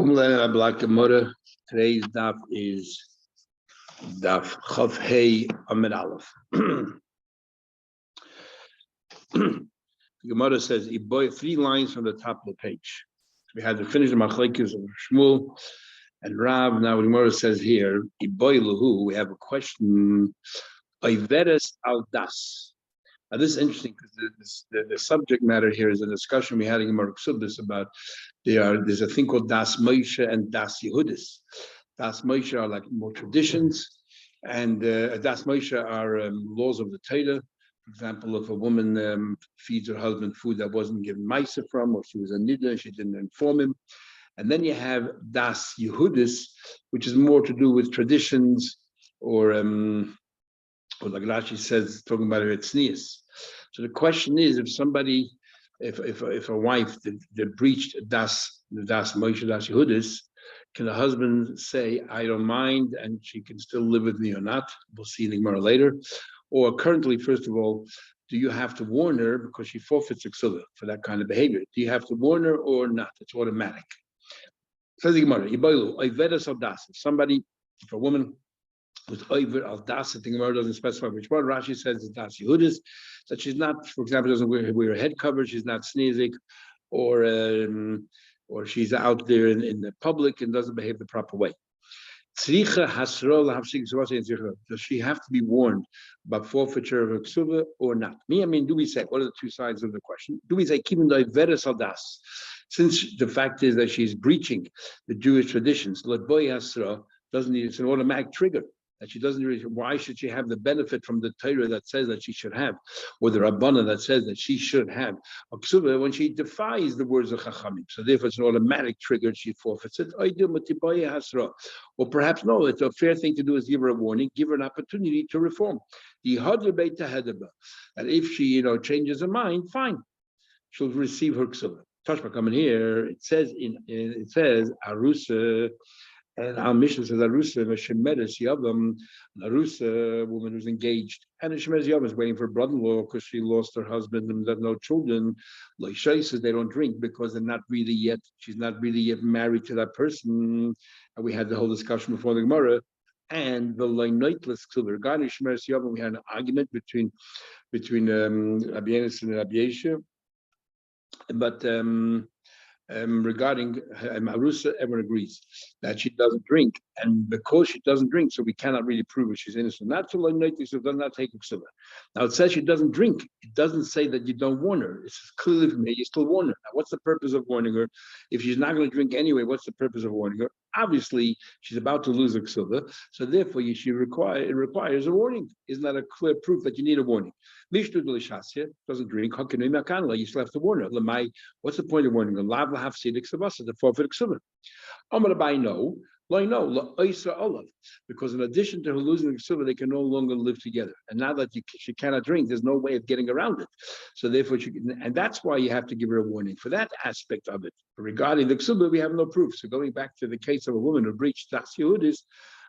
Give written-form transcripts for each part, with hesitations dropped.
Today's daf is daf Chav Hey Amid Aleph. The Gemara says, three lines from the top of the page. We had to finish the machlekes of Shmuel and Rav. Now the Gemara says here, we have a question. Oiveres al das. Now this is interesting because the subject matter here is a discussion we had in Gemara Ksubis about there's a thing called Das Moshe and Das Yehudis. Das Moshe are like more traditions, and Das Moshe are laws of the Torah. For example, if a woman feeds her husband food that wasn't given Maisa from, or she was a Nida, she didn't inform him. And then you have Das Yehudis, which is more to do with traditions, or like Rashi says, talking about her tznius. So the question is, if a wife that breached das Moshe das Yehudis, can the husband say, I don't mind, and she can still live with me or not? We'll see in the Gemara later. Or currently, first of all, do you have to warn her because she forfeits a ksula for that kind of behavior? Do you have to warn her or not? It's automatic. Says the Gemara, if a woman with over al das, I think the Gemara doesn't specify which one. Rashi says it's das Yehudis, that she's not, for example, doesn't wear a head cover, she's not sneezing, or she's out there in the public and doesn't behave the proper way. Does she have to be warned about forfeiture of a ksuva or not? Do we say, what are the two sides of the question? Do we say, since the fact is that she's breaching the Jewish traditions, doesn't need, it's an automatic trigger that she doesn't really, why should she have the benefit from the Torah that says that she should have, or the Rabbana that says that she should have a ksuba when she defies the words of Chachamim? So therefore it's an automatic trigger, she forfeits it. Or perhaps no, it's a fair thing to do is give her a warning, give her an opportunity to reform. That if she changes her mind, fine, she'll receive her ksuba. Tashma coming here, it says Arusa. And our mission says Arusa, Shemeres Yavam, Arusa, woman who's engaged, and Shemeres Yavam is waiting for a brother-in-law because she lost her husband and has no children. Loishai says they don't drink because she's not really yet married to that person. And we had the whole discussion before the Gemara. And the Loinoitless Ksuba, regarding Shemeres Yavam, we had an argument between Rabbi Yenis and Rabbi Yesha. But regarding Arusa, everyone agrees that she doesn't drink, and because she doesn't drink, so we cannot really prove that she's innocent. Not to Loinoitless, so does not take a ksuba. Now it says she doesn't drink. It doesn't say that you don't warn her. It's clearly for me, you still warn her. Now, what's the purpose of warning her? If she's not going to drink anyway, what's the purpose of warning her? Obviously, she's about to lose a ksuba, so therefore it requires a warning. Isn't that a clear proof that you need a warning? Doesn't drink, you still have to warn her. What's the point of warning her? The forfeit ksuba. Because in addition to her losing the ksuba, they can no longer live together. And now that she cannot drink, there's no way of getting around it. So therefore, and that's why you have to give her a warning for that aspect of it. Regarding the ksuba, we have no proof. So going back to the case of a woman who breached Das Yehudis,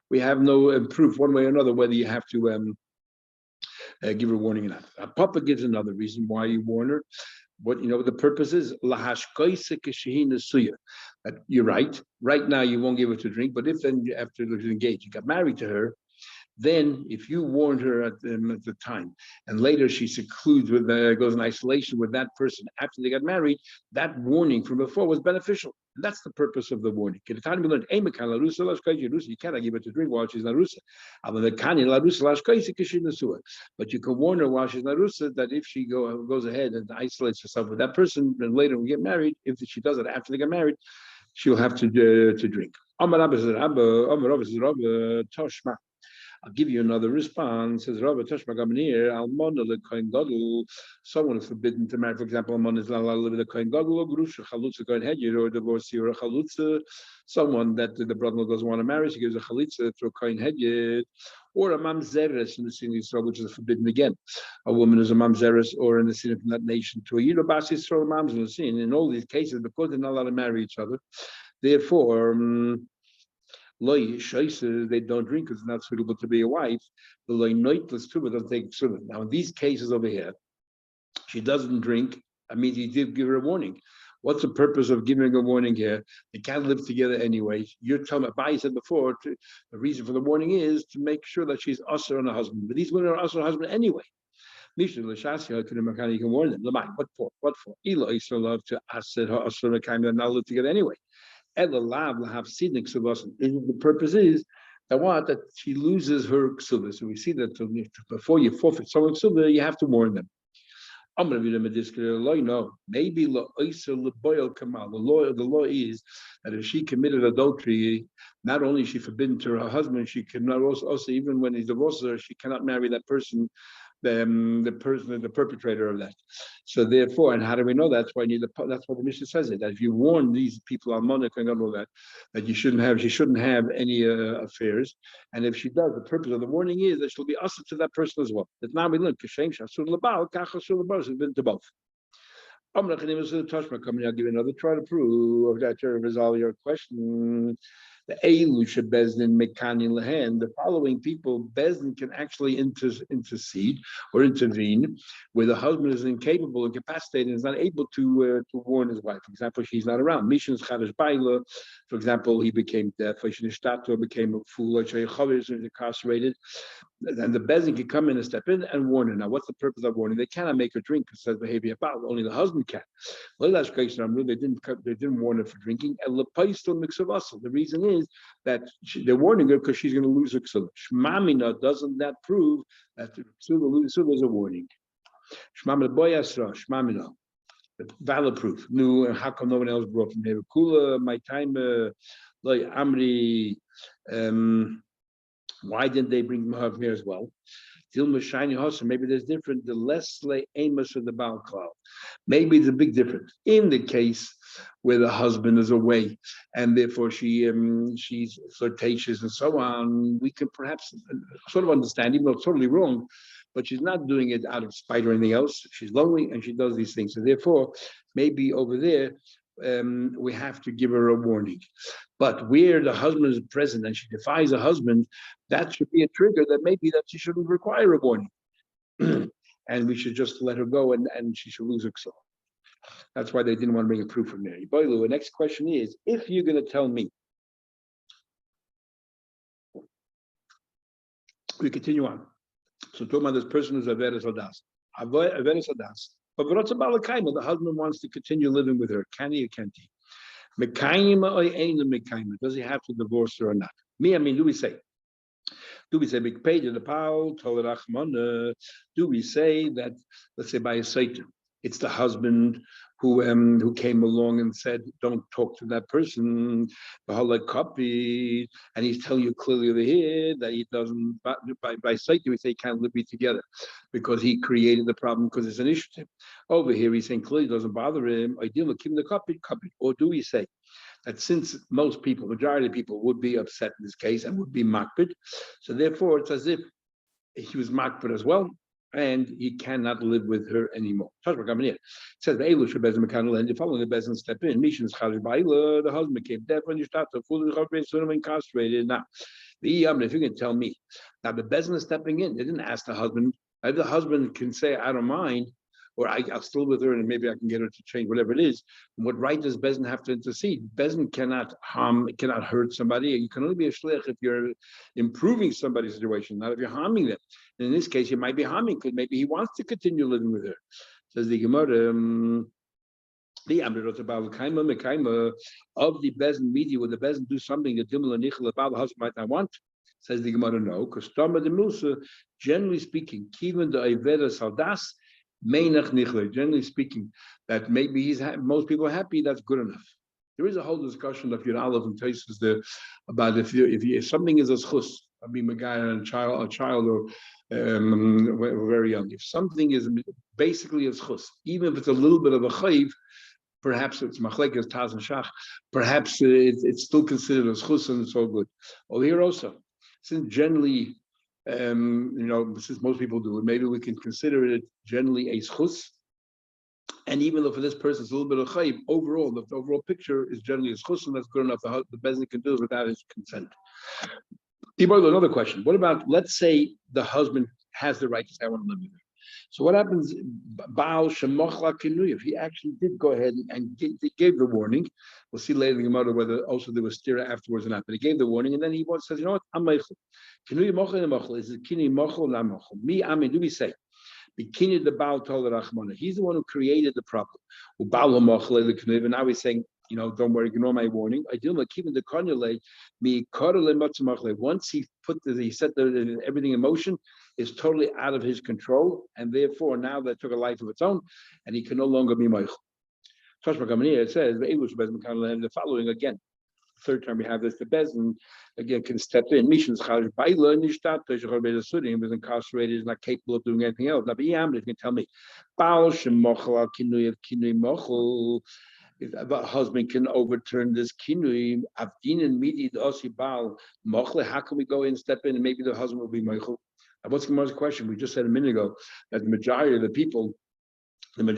we have no proof one way or another whether you have to give her a warning or not. Papa gives another reason why you warn her. What the purpose is, that you're right. Right now you won't give her to drink, but if then after you're engaged, you got married to her, then if you warned her at the time, and later she secludes goes in isolation with that person after they got married, that warning from before was beneficial. And that's the purpose of the warning. You cannot give her to drink while she's not rusa. But you can warn her while she's not rusa that if she goes ahead and isolates herself with that person, then later when we get married, if she does it after they get married, she'll have to drink. I'll give you another response. Says Rabbi Tashma Gamnir, Almona le Kohen Gadol. Someone is forbidden to marry, for example, Almona is not allowed to live with a Kohen Gadol, or Grusha Chalutza Kohen Hedger, or divorcee or a Chalutza. Someone that the brother doesn't want to marry, she gives a Chalitza to a Kohen Hedger, or a Mamzeres in the sin of Yisrael, which is forbidden again. A woman is a Mamzeres or in the sin of that nation to a Yidobas Yisrael Mams in the sin. In all these cases, because they're not allowed to marry each other, therefore, they don't drink because it's not suitable to be a wife. The Loinoitless Tuba doesn't take ksuba. Now, in these cases over here, she doesn't drink. I mean, he did give her a warning. What's the purpose of giving a warning here? They can't live together anyway. You're telling me, Abai said before, the reason for the warning is to make sure that she's usher on her husband. But these women are usher on her husband anyway. You can warn them. What for? What for? Elo Israel love to asset her usher and kind of not live together anyway. The purpose is that she loses her ksubah. So we see that before you forfeit someone's ksubah, you have to warn them. I'm going to read them a disclaimer. No, maybe the law is that if she committed adultery, not only is she forbidden to her husband, she cannot also even when he divorces her, she cannot marry that person, the perpetrator of that. So therefore, and how do we know that? That's why the Mishnah says it. That if you warn these people almonic and all that she shouldn't have any affairs, and if she does, the purpose of the warning is that she'll be ushered to that person as well. That now we learn kashem shasul labal kach shasul labal has been to both. I'm not going to touch my company. I'll give you another try to prove that to resolve your question. The Eilusha Bezdin Mekanin Lehen, the following people, Bezdin can actually intercede or intervene where the husband is incapable, incapacitated, and is not able to warn his wife. For example, she's not around. Mishn's Chadash Baila, for example, he became deaf, became a fool, is incarcerated. And the Bezdin can come in and step in and warn her. Now, what's the purpose of warning? They cannot make her drink because says behavior about only the husband can. They didn't warn her for drinking. And the reason is that they're warning her because she's going to lose her ksula. Shmamina, doesn't that prove that the ksula is a warning? Shmamina boyasra, shmamina. Valid proof. No, and how come no one else brought from here? Kula, my time, like Amri, why didn't they bring Mahav here as well? Maybe there's different. The less Amos of the Baal Cloud. Maybe it's a big difference. In the case where the husband is away and therefore she's flirtatious and so on, we can perhaps sort of understand, even though it's totally wrong, but she's not doing it out of spite or anything else. She's lonely and she does these things. So therefore, maybe over there, we have to give her a warning. But where the husband is present and she defies the husband, that should be a trigger that maybe that she shouldn't require a warning. And we should just let her go and she should lose her soul. That's why they didn't want to bring a proof from there. The next question is, if you're going to tell me, we continue on. So talking about this person who's Averes Hadas. Averes Hadas. But the husband wants to continue living with her. Can he or can't he? Does he have to divorce her or not? Do we say? Do we say big page in the Paul, do we say that, let's say by a Satan, it's the husband who came along and said, don't talk to that person, copy, and he's telling you clearly over here that he doesn't, by Satan, we say he can't live together because he created the problem because it's an issue to him. Over here, he's saying clearly it doesn't bother him. Ideally, keep the copy. Or do we say that since most people, majority of people would be upset in this case and would be makbid, so therefore it's as if he was makbid as well, and he cannot live with her anymore. It says the following the Bezin step in. The husband became deaf when you start to fully incarcerated. Now, if you can tell me, now the Bezin is stepping in. They didn't ask the husband. If the husband can say, I don't mind, or I'll still with her and maybe I can get her to change, whatever it is. And what right does Bezin have to intercede? Bezin cannot harm, cannot hurt somebody. You can only be a shliach if you're improving somebody's situation, not if you're harming them. And in this case, you might be harming because maybe he wants to continue living with her. Says the Gemara, of the Bezin media, would the Bezin do something that the husband might not want? Says the Gemara, no, because generally speaking, even the Averes Hadas, generally speaking, that maybe most people are happy, that's good enough. There is a whole discussion of your Aleph and Taisus there about if something is a schus, I mean a guy and a child or very young. If something is basically a schus, even if it's a little bit of a chayiv, perhaps it's machlekes taz and shach, perhaps it's still considered a schus and it's all good. Over here also, since generally since most people do it, maybe we can consider it generally a schus. And even though for this person it's a little bit of chayib, overall, the overall picture is generally a schus, and that's good enough. The Bezin can do it without his consent. Another question. What about, let's say the husband has the right to say, I want to live with her. So what happens? Baal shemochla kinui. If he actually did go ahead and gave the warning, we'll see later in the Gemara whether also there was stira afterwards or not. But he gave the warning, and then he says, you know what? I'm meichel. Kinui mochel and mochel. Is it kinui mochel or not mochel? Me, Ami. Do we say? Bikini the Baal told Rachmana. He's the one who created the problem. And now he's saying, don't worry, ignore my warning. I do keeping the cornulate. Once he set everything in motion, is totally out of his control, and therefore now that took a life of its own, and he can no longer be Moich. It says the following again. Third time we have this, the Bezin again can step in. Mishn's Chalish Baila Nishtat Sudim was incarcerated, is not capable of doing anything else. Now, you can tell me, Baal Shemochel Kinui Mochel. If a husband can overturn this kinui, Avdin and Midi Osi Baal Mochle, how can we go in and step in and maybe the husband will be Mochel? What's Gemara's question? We just said a minute ago that the majority of the people, don't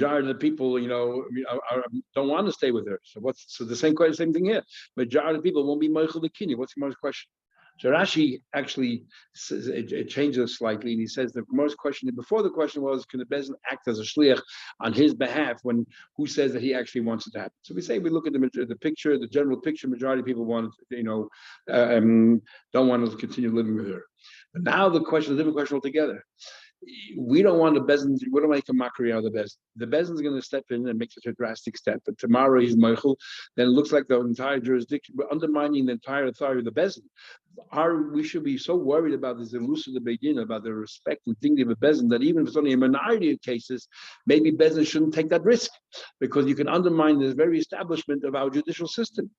want to stay with her. So the same thing here. Majority of people won't be Mochel the kini. What's Gemara's question? So Rashi actually says, it changes slightly, and he says the Gemara's question before the question was, can the Bezin act as a shliach on his behalf when who says that he actually wants it to happen? So we look at the picture, the general picture. Majority of people want, don't want to continue living with her. But now the different question altogether. We don't want the Bezin. We don't make a mockery out of the Bezin. The Bezin is going to step in and make such a drastic step. But tomorrow he's Mochel, then it looks like the entire jurisdiction, we're undermining the entire authority of the Bezin. We should be so worried about this elusive Beidin, about the respect and dignity of a Bezin, that even if it's only a minority of cases, maybe Bezin shouldn't take that risk, because you can undermine the very establishment of our judicial system.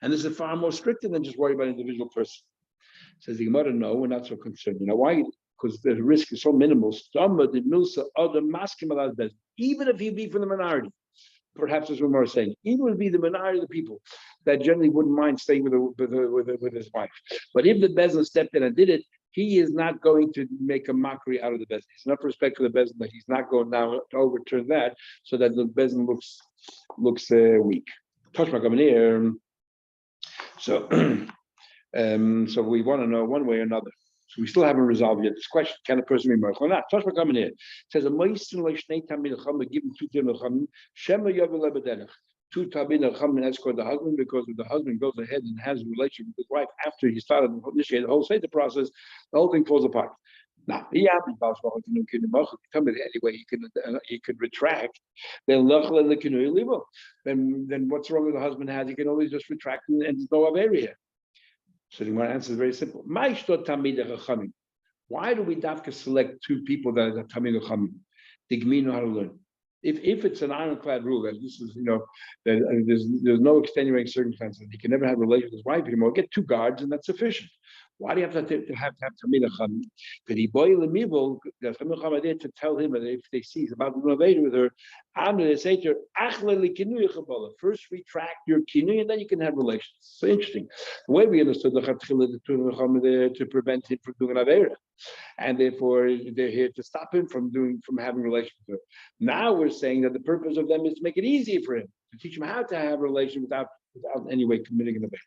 And this is far more stricter than just worry about an individual person. Says the Gemara, no, we're not so concerned. You know why? Because the risk is so minimal. Even if he be from the minority, perhaps as Umar is saying, even if he be the minority of the people that generally wouldn't mind staying with his wife. But if the Bezin stepped in and did it, he is not going to make a mockery out of the Bezin. It's enough respect for the Bezin that he's not going now to overturn that so that the Bezin looks weak. Toshma coming here. So we want to know one way or another. So we still haven't resolved yet this question: can a person be Mochel or not? Toshma coming here. It says a Moisin leishnei tamid chacham given two tamid shema yovel lebedenach. Two tamid chacham escort the husband, because if the husband goes ahead and has a relationship with his wife after he started to initiate the whole Sotah process, the whole thing falls apart. Now, anyway, he could retract. Then what's wrong with the husband has? He can always just retract and go up area. So the answer is very simple. Why do we dafka select two people that are tamid chachamim? The Gemara know how to learn. If it's an ironclad rule that this is, that there's no extenuating circumstances, he can never have a relationship with his wife anymore, get two guards and that's sufficient. Why do you have to have tamid chachamim? Could he boil the mivel? The tamid chachamim there to tell him that if they see he's about to do an with her, they say to her, first retract your kinui and then you can have relations. So interesting. The way we understood the chachamim there to prevent him from doing an avera, and therefore they're here to stop him from having relations with her. Now we're saying that the purpose of them is to make it easier for him, to teach him how to have a relation without any way committing an avera.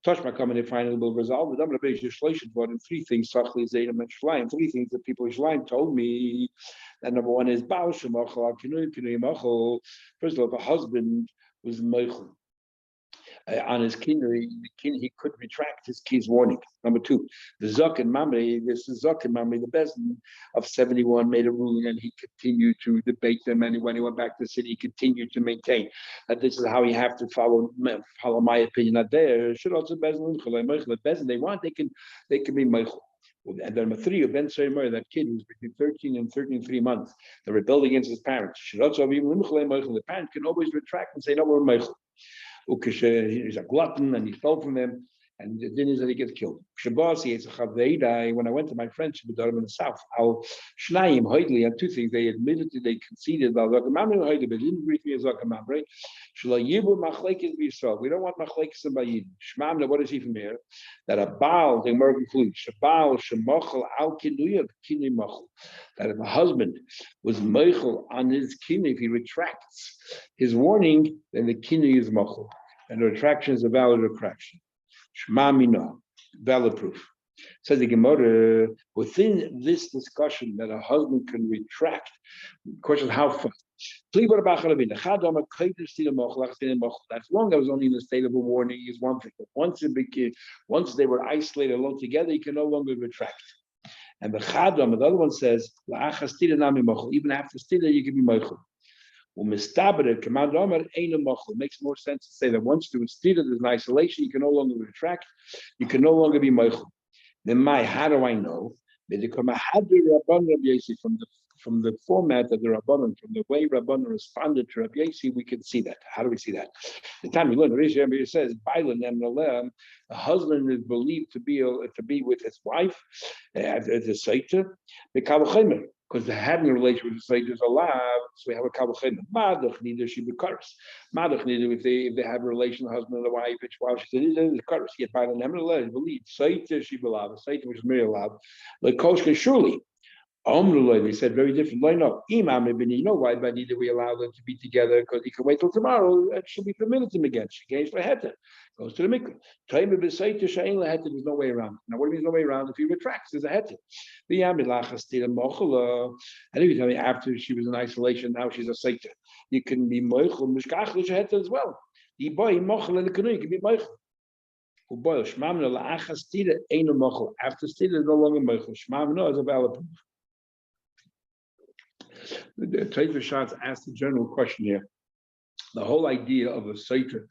Toshma coming and finally will resolve it. I'm going to base your solution for in three things. Three things that people Yishlayim told me. And number one is Baal Shemochel Kinui Mochel. First of all, the husband was Mochel on his kinui. He could retract his warning. Number two, the Zok and Mamre. This is Zok and Mamre. The Bezin of 71 made a ruling, and he continued to debate them. And when he went back to the city, he continued to maintain that this is how you have to follow my opinion. Not there. Should also Bezin they want they can be Mochel. And number three, Ben Seimer, that kid who's between 13 and 3 months, they rebelled against his parents. The parent can always retract and say, no, we're Mochel. He's a glutton and he stole from them, and the din is that he gets killed. When I went to my friends in the south, and two things, they admitted they conceded about they didn't brief me as we don't want machlekes and bayin. Shmamna, what is he from here? That a Baal, the American flute, Shabal, Shemochel, al kinuyah, kini mochel. That if a husband was mochel on his kini, if he retracts his warning, then the kini is mochel. And the retraction is a valid retraction. Shmamina, valid proof. Says the Gemara, within this discussion that a husband can retract, the question is how far. As long as I was only in a state of a warning is one thing. But once they were isolated alone together, you can no longer retract. And the other one says, even after stila, you can be mochel. It makes more sense to say that once there was stila, there's an isolation, you can no longer retract, you can no longer be mochel. Then how do I know? From the format of the Rabbanon, from the way Rabbanon responded to Rabbi Yossi, we can see that. How do we see that? The time we learn, Rabbi says, the husband is believed to be with his wife as a Sotah, the Kavachimer, because having a relation with the Sotah is allowed, so we have a Kavachimer. Madach neither she be karas. Madach neither if they have a relation, the husband and the wife, while she said, it's karas. Yet by the Nemelech, believe Sotah she be allowed, Sotah which is merely allowed, like Koshka surely. They said very different. No, Imam ibn, you know why? But neither we allow them to be together because he can wait till tomorrow. It should be permitted him again. She gains laheta, goes to the mikvah. Taima b'sayta she'ein laheta. There's no way around. Now, what do you mean no way around? If he retracts, there's a heta. And if you tell me after she was in isolation, now she's a sayta, you can be mochel mishkachlish heta as well. The boy mochel in the canoe can be mochel. After stila is no longer mochel. Shmamno is a valid proof. The Taifa Shots asked a general question here. The whole idea of a Sotah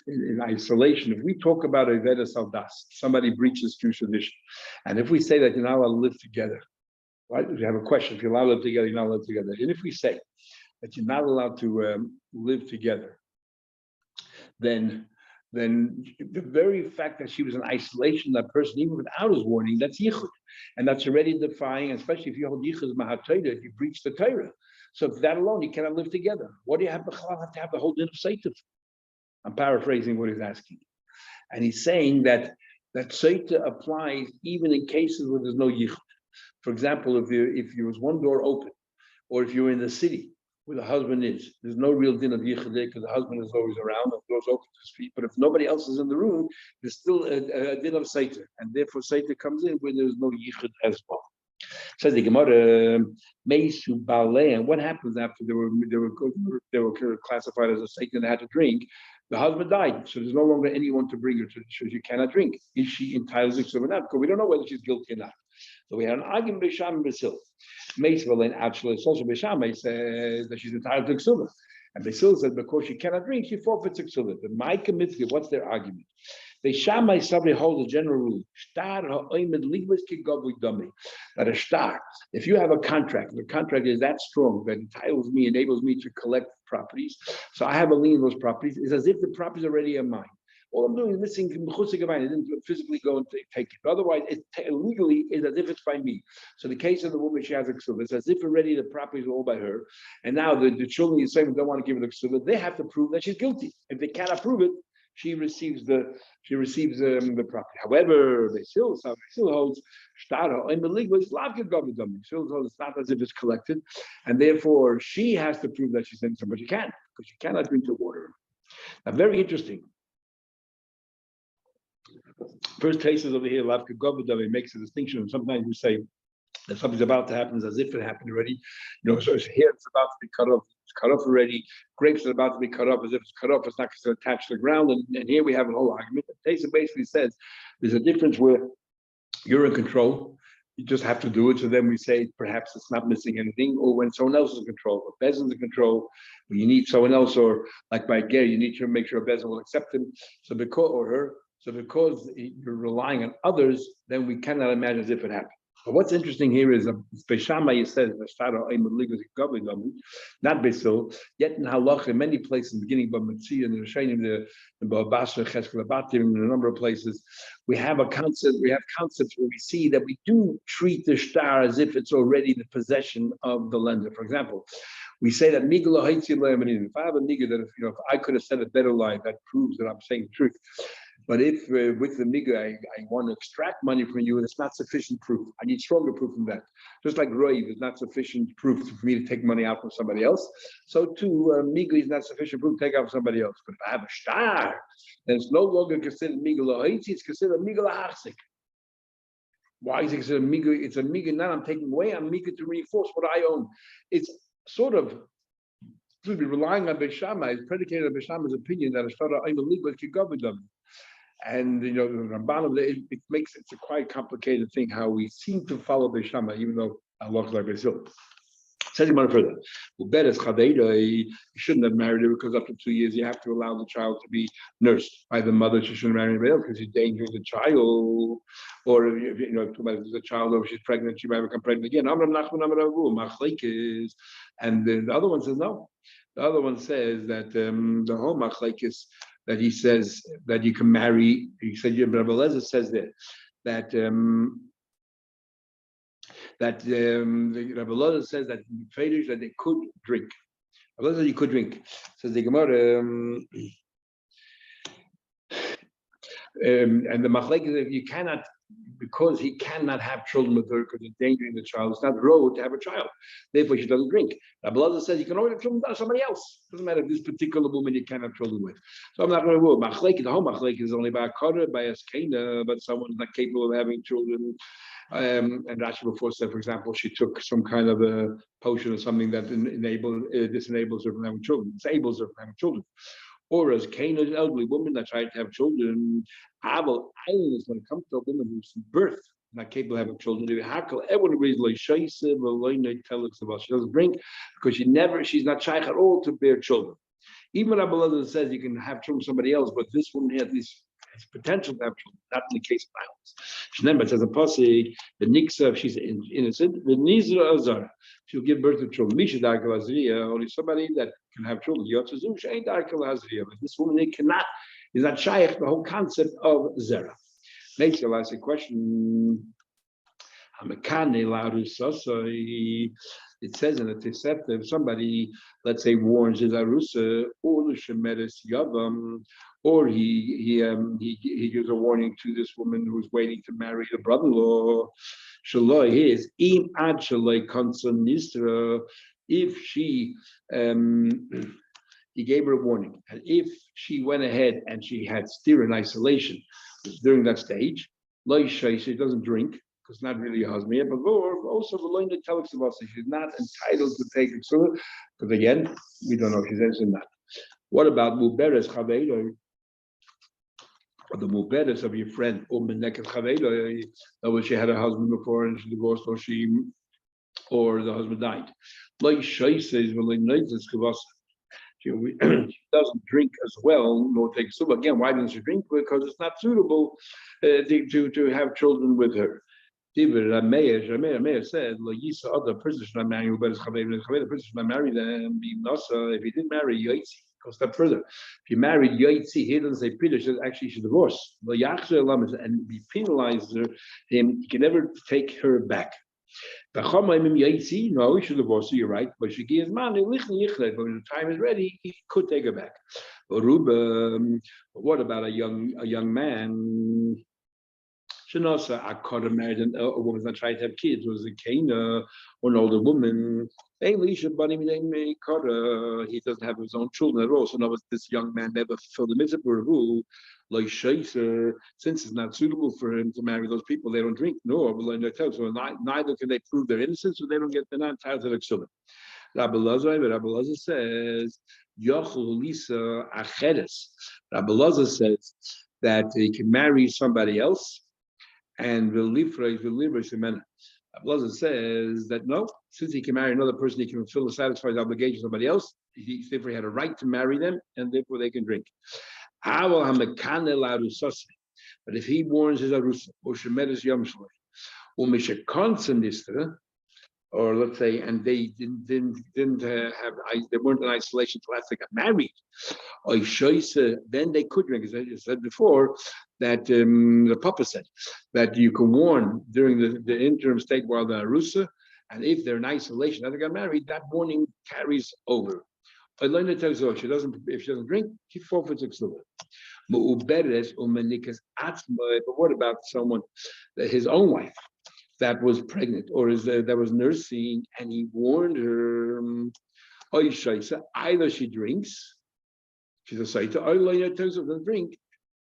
in isolation, if we talk about a Veda Saldas, somebody breaches Jewish tradition, and if we say that you're not allowed to live together, right? If you have a question, if you're allowed to live together, you're not allowed to live together. And if we say that you're not allowed to live together, then the very fact that she was in isolation, that person, even without his warning, that's yichud. And that's already defying, especially if you hold yichud mahatayra, if you breach the Torah. So if that alone, you cannot live together. What do you have to have the whole din of Sotah? I'm paraphrasing what he's asking. And he's saying that Sotah applies even in cases where there's no yichud. For example, if there was one door open, or if you're in the city, where the husband is. There's no real din of yichud because the husband is always around, the door's open to speak. But if nobody else is in the room, there's still a din of Sotah, and therefore Sotah comes in where there's no yichud as well. Says the Gemara, Meisu Balei, and what happens after they were classified as a Sotah and had to drink? The husband died, so there's no longer anyone to bring her to. So she cannot drink. Is she entitled to or not? Because we don't know whether she's guilty or not. So we had an argument Bisham and Basil. Meisvel and actually also Bisham says that she's entitled to Ksula. And Basil said because she cannot drink, she forfeits Ksula. The Micah Mitzvah, what's their argument? They Shammai somebody holds a general rule. That a star, if you have a contract, the contract is that strong that entitles me, enables me to collect properties. So I have a lien on those properties. It's as if the properties already are mine. All I'm doing is missing I didn't physically go and take it. Otherwise, legally, it's as if it's by me. So the case of the woman, she has a ksuba. It's as if already the property is all by her. And now the children is saying don't want to give her the ksuba. They have to prove that she's guilty. If they cannot prove it, she receives the property. However, they still holds it's not as if it's collected, and therefore she has to prove that she's innocent, but she can't because she cannot drink the water. Now, very interesting. First cases over here, Lavka Govadavi makes a distinction. Sometimes we say that something's about to happen as if it happened already. So here it's about to be cut off. It's cut off already. Grapes are about to be cut off as if it's cut off. It's not attached to the ground. And here we have a whole argument. Tesa basically says there's a difference where you're in control. You just have to do it. So then we say perhaps it's not missing anything, or when someone else is in control, or Bezin's in control, or you need someone else, or like by Ger, you need to make sure Bezin will accept him. So because you're relying on others, then we cannot imagine as if it happened. But what's interesting here is Beishamai says not Beisil, yet in Halach in many places, beginning by Mitzvah and the Rishonim, the Babasha, Cheskel Abatim, in a number of places, we have concepts where we see that we do treat the shtar as if it's already the possession of the lender. For example, we say that if I have a nigga that if I could have said a better lie, that proves that I'm saying the truth. But if with the nigga I want to extract money from you and it's not sufficient proof, I need stronger proof than that. Just like Roiv is not sufficient proof for me to take money out from somebody else, so too Miga is not sufficient proof to take out from somebody else. But if I have a shtar, then it's no longer considered Miga Lahitzi, it's considered Miga Lahachzik. Why is it a miga? It's a miga, not I'm taking away, I'm miga to reinforce what I own. It's sort of to be relying on Beishamai, it's predicated on Beishamai's opinion that Ashtada I'm a legal kigavidam. And the Ramban, it makes it's a quite complicated thing how we seem to follow Beishamai, even though Allah like Basil. Says him further. You shouldn't have married her because up to 2 years you have to allow the child to be nursed by the mother. She shouldn't marry anybody else because she's endangering the child. Or if there's a child or she's pregnant, she might become pregnant again. And the other one says no. The other one says that the whole machlekes that he says that you can marry. He said Rabbi Eliezer says that. The Rabbi Eliezer says that traders that they could drink. Rabbi Eliezer you could drink. Says the Gemara, and the Machlek is if you cannot, because he cannot have children with her because endangering the child. It's not road to have a child. Therefore, she doesn't drink. Rabbi Eliezer says you can only have children with somebody else. Doesn't matter if this particular woman you can't have children with. So I'm not going to rule. Machlek, the whole Machlek is only by a Kara, by a Skena, but someone's not capable of having children. And Rashi before said, for example, she took some kind of a potion or something that disenables her from having children, disables her from having children. Or as Cain is an elderly woman that tried to have children, Abel island is when it comes to a woman who's birth, not capable of having children. Everyone agrees she doesn't drink because she's not shaykh at all to bear children. Even Rabbi Eliezer says you can have children with somebody else, but this woman has this potential to have children, not in the case of violence. Shneimar says a pasuk, the niksa, if she's innocent, the nizra azara, she'll give birth to children. Misha darkel azriya, only somebody that can have children. Yotzazu she'ain darkel azriya, but this woman is not shaykh the whole concept of zera. Next, I'll ask a question. It says in the Tosefta, if somebody, let's say, warns his arusa, or the shemeres yavam, or he gives a warning to this woman who's waiting to marry the brother-in-law. Shaloi is im ad shaloi konson nisra. If she he gave her a warning, and if she went ahead and she had steer in isolation during that stage, she doesn't drink. It's not really a husband, but also the telex of us. She's not entitled to take it. So, because again, we don't know if she's innocent or not. What about Muberes Chavedo? Or the Muberes of your friend, Meneket Chavedo, that she had a husband before and she divorced, or the husband died. Like Shai says, she doesn't drink as well, nor take soup. Again, why doesn't she drink? Because it's not suitable to have children with her. Rameir said, other person should not marry you, but the person should not marry them. If he didn't marry Yaitzi, go a step further. If you married Yaitzi, he doesn't say Peter, says actually you should divorce. And be penalized him, he can never take her back. No, he should divorce her, you're right. But she gives money, but when the time is ready, he could take her back. But what about a young man? Shanosa, I could have married a woman that tried to have kids, was a Cana or an older woman. He doesn't have his own children at all. So now this young man never fulfilled the mitzvah rule. Like Shaser, since it's not suitable for him to marry those people, they don't drink. No, so neither can they prove their innocence, so they're not entitled to the children. Rabbi Eliezer says, Yochel Acheres. Rabbi Eliezer says that he can marry somebody else. And Abelazar says that no, since he can marry another person, he can satisfy his obligation to somebody else. Therefore, he had a right to marry them, and therefore they can drink. But if he warns his arusa, or let's say, and they they weren't in isolation until after they got married, then they could drink. As I said before, that the Papa said that you can warn during the interim state while they're arusa, and if they're in isolation after they got married, that warning carries over. If she doesn't drink, she forfeits exuda. But what about someone, his own wife, that was pregnant or that was nursing, and he warned her, either she drinks, she's a Sotah, or doesn't drink,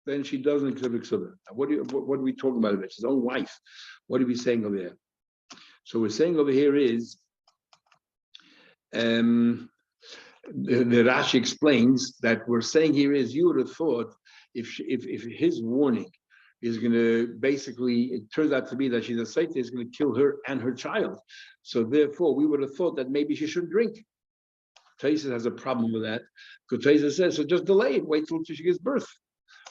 then she doesn't accept Ksuba. What are we talking about? It's his own wife. What are we saying over there? So we're saying over here is the Rashi explains that we're saying here is you would have thought if his warning is going to basically, it turns out to be that she's a Saita, is going to kill her and her child. So therefore, we would have thought that maybe she shouldn't drink. Taisa has a problem with that because Taisa says, so just delay it, wait till she gives birth,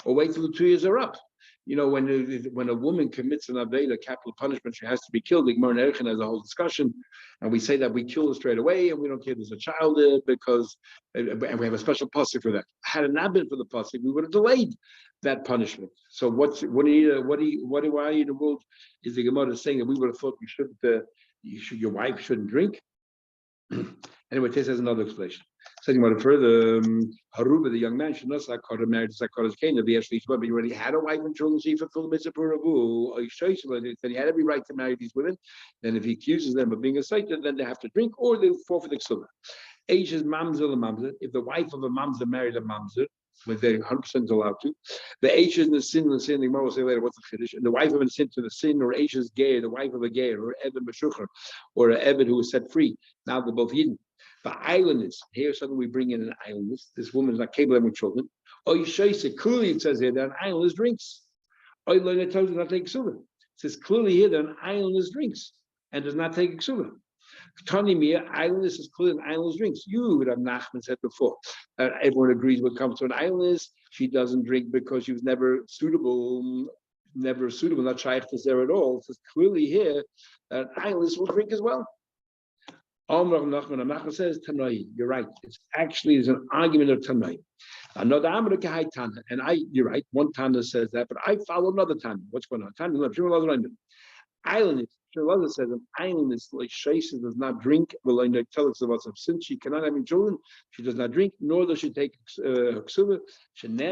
or wait till the 2 years are up. You know, when a woman commits an aveda, capital punishment, she has to be killed. The Gemara in Erechim has a whole discussion, and we say that we kill her straight away, and we don't care if there's a child there because, and we have a special pasuk for that. Had it not been for the pasuk, we would have delayed that punishment. So why in the world is the Gemara saying that we would have thought we shouldn't, your wife shouldn't drink? Anyway, Tes has another explanation. Saying about it further, Haruba, the young man, should not say married to Zakaras Kane, but he already had a wife and children, so he fulfilled the mitzvah for Ravu. Then he had every right to marry these women. Then if he accuses them of being a Satan, then they have to drink or they forfeit the Ksubah. Age is mamzer the mamzer. If the wife of a mamzer married a mamzer, when they're 100% allowed to, the age is in the sin, the Gemara will say later what's the chiddush. And the wife of a sin to the sin, or age is gay, the wife of a gay, or Eben Meshucher, or an Eben who was set free. Now they're both Yidden. The islanders, here suddenly we bring in an islandess. This woman is not capable of having children. Oh, you show clearly it says here that an islandess drinks. Oh, you tells you not take ksuba. It says clearly here that an islandess drinks and does not take ksuba. Tanimia, islandess is clear an islandess drinks. You would have Nachman said before. Everyone agrees when it comes to an islandess, she doesn't drink because she was never suitable, not shaykh to there at all. It says clearly here that an islandess will drink as well. Nachman says Tanai. You're right. It's actually an argument of Tanai. Another Amr Kahai Tana, and you're right. One Tana says that, but I follow another Tana. What's going on? Tana, islandess. Shalala says an islandess like Shaisa does not drink. Well, I tell us about since she cannot have any children, she does not drink, nor does she take ksuba.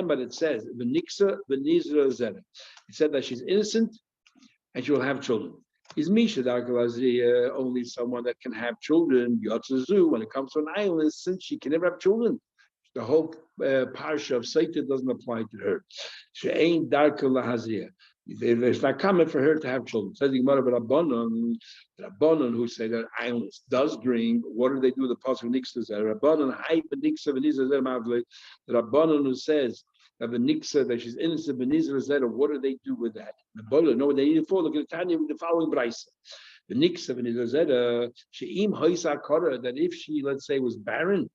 But it says v'niksa v'nizra zera. It said that she's innocent and she will have children. Is Misha only someone that can have children? Yotzazu, when it comes to an island, since she can never have children, the whole parsha of Sotah doesn't apply to her. She ain't darka lahazia. It's not common for her to have children. Says the Gemara, but Rabbanon who say that islandess does drink. What do they do with the pasuk nixas? Rabbanon high b'niksa v'nizah zeh. The Rabbanon who says that the niksa that she's innocent v'nizah zeh. What do they do with that? The Rabbanon know what they need it for. Look at the Tanya with the following brayso. The niksa v'nizah zeh. She'im hoisa kara, that if she, let's say, was barren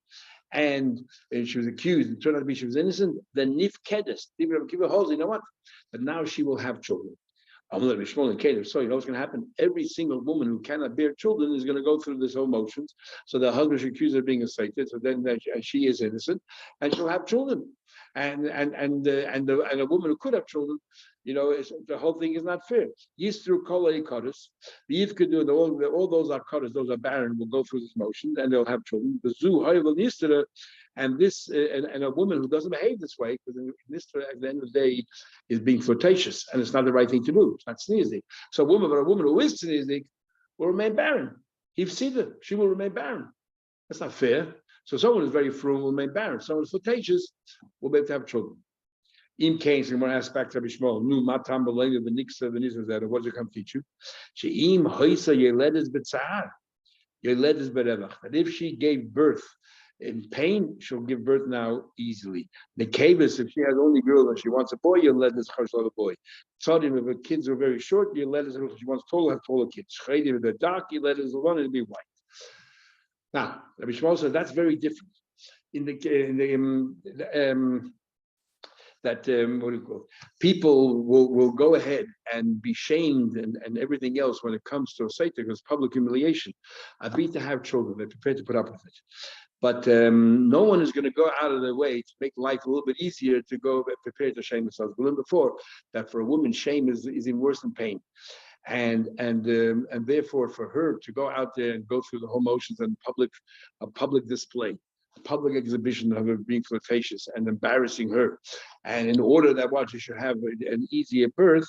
and she was accused, it turned out to be she was innocent, then nif kedes, even if give her holes, you know what? But now she will have children. I'm going to be small and cater. So you know what's going to happen? Every single woman who cannot bear children is going to go through this whole motions. So the husband should accuse her of being a Satan. So then she is innocent, and she'll have children. And a woman who could have children, you know, the whole thing is not fair. Yistru kol ha'ikados, the Yif could do all those are kados, those are barren, will go through this motion and they'll have children. The zu ha'yvel yistra, and this and a woman who doesn't behave this way, because this at the end of the day is being flirtatious, and it's not the right thing to do. It's not sneezik. So a woman who is sneezik will remain barren. Hifsida, she will remain barren. That's not fair. So someone who's very frugal will remain barren. Someone who's flirtatious will be able to have children. In case, and when I ask back to Rabbi Shmuel, nu matam b'leila v'niksa v'nizra, what does it come teach you? She'im hoisa yeledes b'tzahar, yeledes b'revach. That if she gave birth in pain, she'll give birth now easily. Nekavus, if she has only girls and she wants a boy, yeledes chashal a boy. Tzadim, if her kids are very short, yeledes, if she wants taller, have taller kids. Chaydim, if they're dark, yeledes alone, it'll be white. Now, Rabbi Shmuel said that's very different. What do you call it? People will go ahead and be shamed and everything else when it comes to a Sotah, because public humiliation. Abit to have children, they're prepared to put up with it. But no one is going to go out of their way to make life a little bit easier to go prepared to shame themselves. We learned before that for a woman, shame is even worse than pain. And therefore, for her to go out there and go through the whole motions and a public display, a public exhibition of her being flirtatious and embarrassing her, and in order that she should have an easier birth,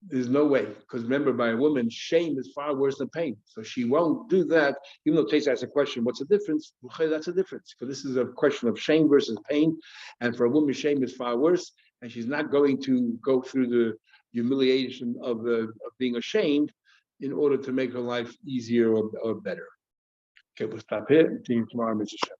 there's no way. Because remember, by a woman, shame is far worse than pain. So she won't do that. Even though Tesa asks a question, what's the difference? That's a difference. Because this is a question of shame versus pain. And for a woman, shame is far worse. and she's not going to go through the humiliation of being ashamed in order to make her life easier or better. Okay, we'll stop here. See you tomorrow, Mr. Shep.